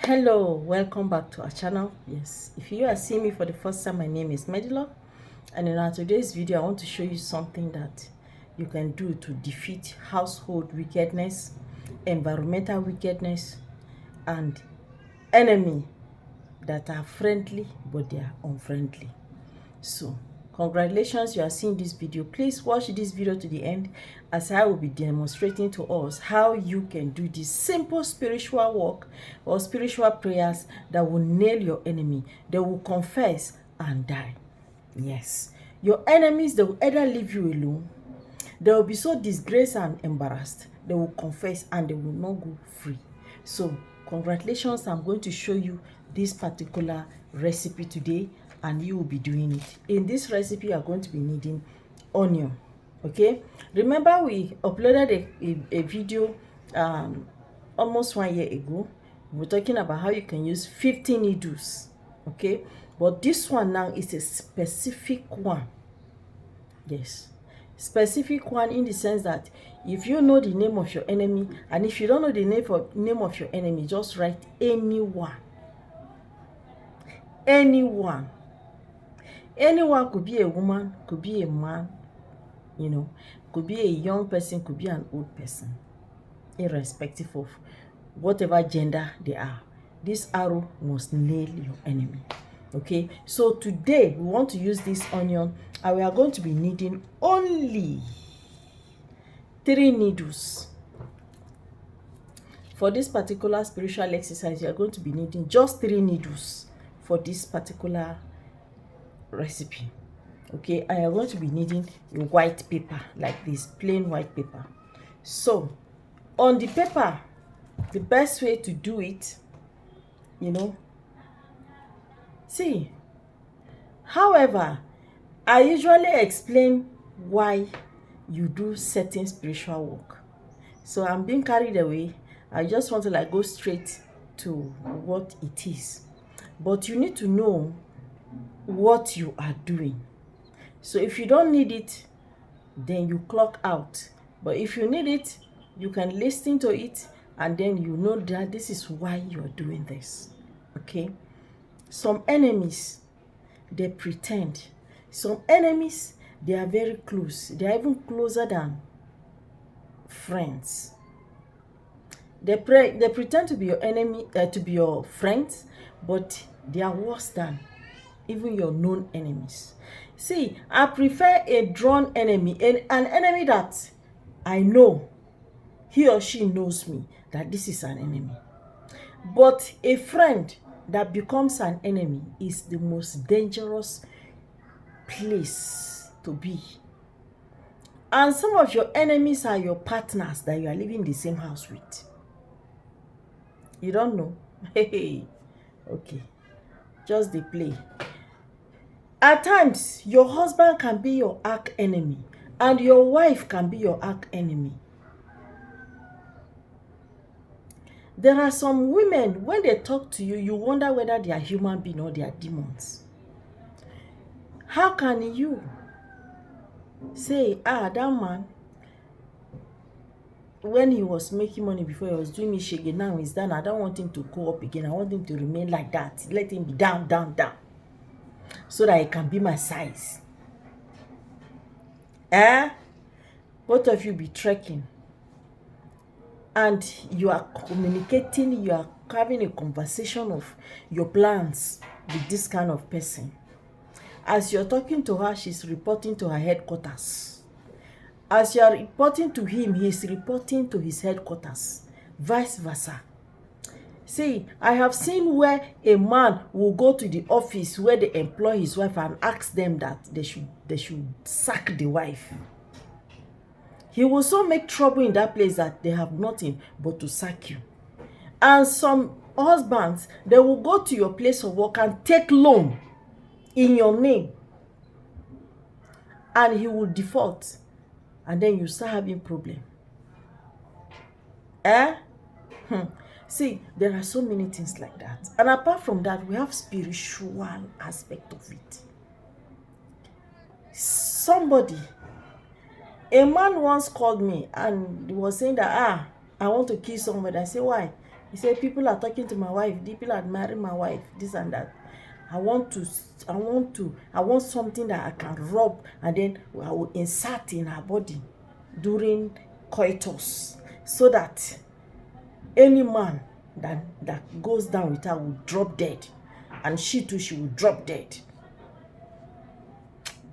Hello, welcome back to our channel. Yes, if you are seeing me for the first time, my name is Medilo, and in our today's video I want to show you something that you can do to defeat household wickedness, environmental wickedness, and enemy that are friendly but they are unfriendly. So congratulations, you are seeing this video. Please watch this video to the end, as I will be demonstrating to us how you can do this simple spiritual work or spiritual prayers that will nail your enemy. They will confess and die. Yes, your enemies, they will either leave you alone, they will be so disgraced and embarrassed, they will confess and they will not go free. So congratulations, I'm going to show you this particular recipe today, and you will be doing it. In this recipe you are going to be needing onion. Okay, remember we uploaded a video almost 1 year ago. We're talking about how you can use 50 needles. Okay, but this one now is a specific one. Yes, specific one, in the sense that if you know the name of your enemy, and if you don't know the name of your enemy, just write anyone. Anyone could be a woman, could be a man, could be a young person, could be an old person, irrespective of whatever gender they are. This arrow must nail your enemy. Okay, so today we want to use this onion, and we are going to be needing only 3 needles. For this particular spiritual exercise, you are going to be needing just 3 needles for this particular recipe. Okay, I am going to be needing a white paper like this, plain white paper. So on the paper, the best way to do it, see, however, I usually explain why you do certain spiritual work. So I'm being carried away. I just want to go straight to what it is. But you need to know what you are doing. So if you don't need it, then you clock out. But if you need it, you can listen to it, and then you know that this is why you're doing this. Okay? Some enemies, they pretend. Some enemies, they are very close. They are even closer than friends. They pretend to be your enemy, to be your friends, but they are worse than even your known enemies. See, I prefer a drawn enemy, an enemy that I know, he or she knows me, that this is an enemy. But a friend that becomes an enemy is the most dangerous place to be. And some of your enemies are your partners that you are living in the same house with. You don't know? Hey, okay. Just the play. At times, your husband can be your arch enemy, and your wife can be your arch enemy. There are some women, when they talk to you, you wonder whether they are human beings or they are demons. How can you say, that man, when he was making money before, he was doing me shaggy, now he's done, I don't want him to go up again, I want him to remain like that, let him be down, so that he can be my size. Both of you be trekking, and you are communicating, you are having a conversation of your plans with this kind of person. As you're talking to her, she's reporting to her headquarters. As you are reporting to him, he's reporting to his headquarters. Vice versa. See, I have seen where a man will go to the office where they employ his wife and ask them that they should sack the wife. He will so make trouble in that place that they have nothing but to sack you. And some husbands, they will go to your place of work and take loan in your name, and he will default, and then you start having problem. See, there are so many things like that. And apart from that, we have spiritual aspect of it. Somebody, a man once called me and he was saying that I want to kill somebody. I say, why? He said, people are talking to my wife, people are admiring my wife, this and that. I want something that I can rub and then I will insert in her body during coitus, so that any man that goes down with her will drop dead, and she too, she will drop dead.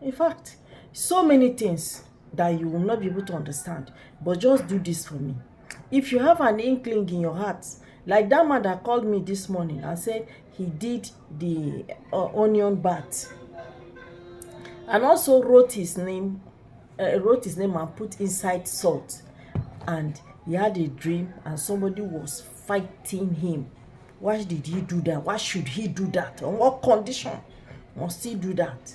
In fact, so many things that you will not be able to understand, but just do this for me. If you have an inkling in your heart, like that man that called me this morning and said he did the onion bath, and also wrote his name and put inside salt, and he had a dream and somebody was fighting him. Why did he do that? Why should he do that? On what condition must he do that?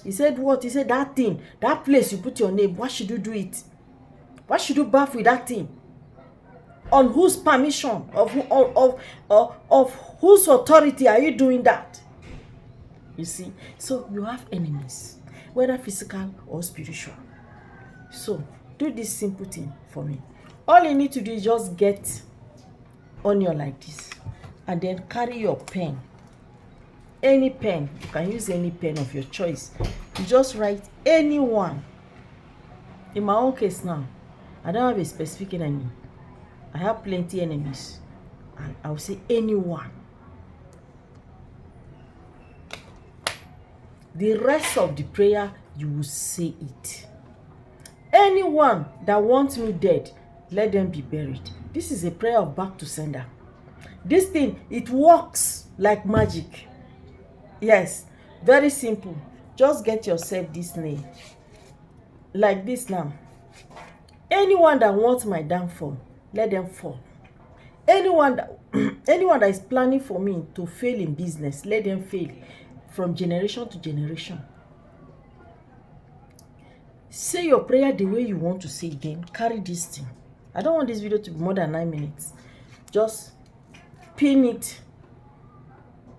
He said what? He said that thing, that place you put your name, why should you do it? Why should you bath with that thing? On whose permission? Of whose authority are you doing that? You see? So you have enemies, whether physical or spiritual. So do this simple thing for me. All you need to do is just get onion like this, and then carry your pen. Any pen, you can use any pen of your choice. You just write anyone. In my own case now, I don't have a specific enemy. I have plenty enemies, and I will say anyone. The rest of the prayer, you will say it. Anyone that wants me dead, let them be buried. This is a prayer of back to sender. This thing, it works like magic. Yes, very simple. Just get yourself this name. Like this now. Anyone that wants my downfall, let them fall. Anyone that is planning for me to fail in business, let them fail from generation to generation. Say your prayer the way you want to say it, then carry this thing. I don't want this video to be more than 9 minutes. Just pin it.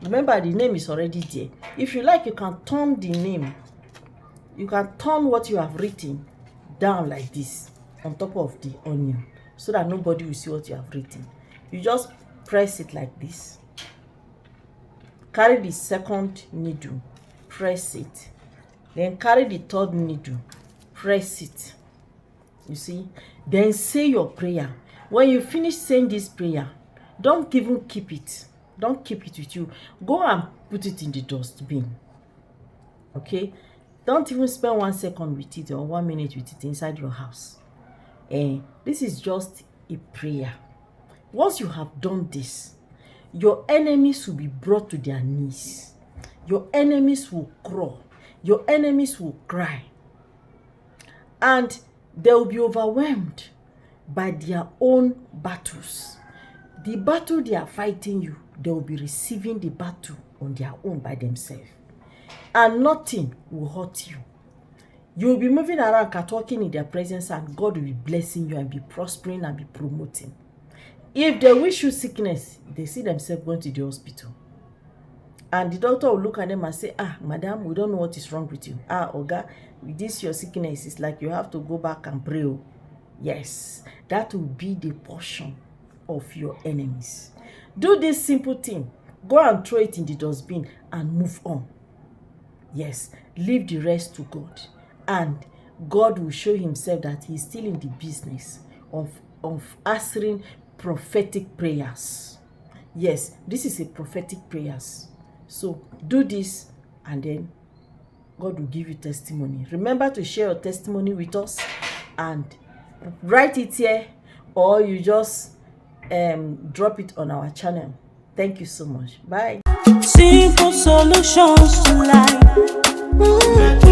Remember, the name is already there. If you like, you can turn the name. You can turn what you have written down like this on top of the onion, so that nobody will see what you have written. You just press it like this. Carry the second needle, press it. Then carry the third needle, press it. You see? Then say your prayer. When you finish saying this prayer, don't even keep it. Don't keep it with you. Go and put it in the dustbin. Okay? Don't even spend 1 second with it or 1 minute with it inside your house. This is just a prayer. Once you have done this, your enemies will be brought to their knees. Your enemies will crawl. Your enemies will cry. And they will be overwhelmed by their own battles. The battle they are fighting you, they will be receiving the battle on their own by themselves. And nothing will hurt you. You will be moving around, catwalking in their presence, and God will be blessing you and be prospering and be promoting. If they wish you sickness, they see themselves going to the hospital. And the doctor will look at them and say, madam, we don't know what is wrong with you. Oga, with this your sickness, it's like you have to go back and pray. Yes, that will be the portion of your enemies. Do this simple thing. Go and throw it in the dustbin and move on. Yes, leave the rest to God. And God will show himself that he is still in the business of answering prophetic prayers. Yes, this is a prophetic prayers. So do this, and then God will give you testimony. Remember to share your testimony with us and write it here, or you just drop it on our channel. Thank you so much. Bye. Simple solutions to life.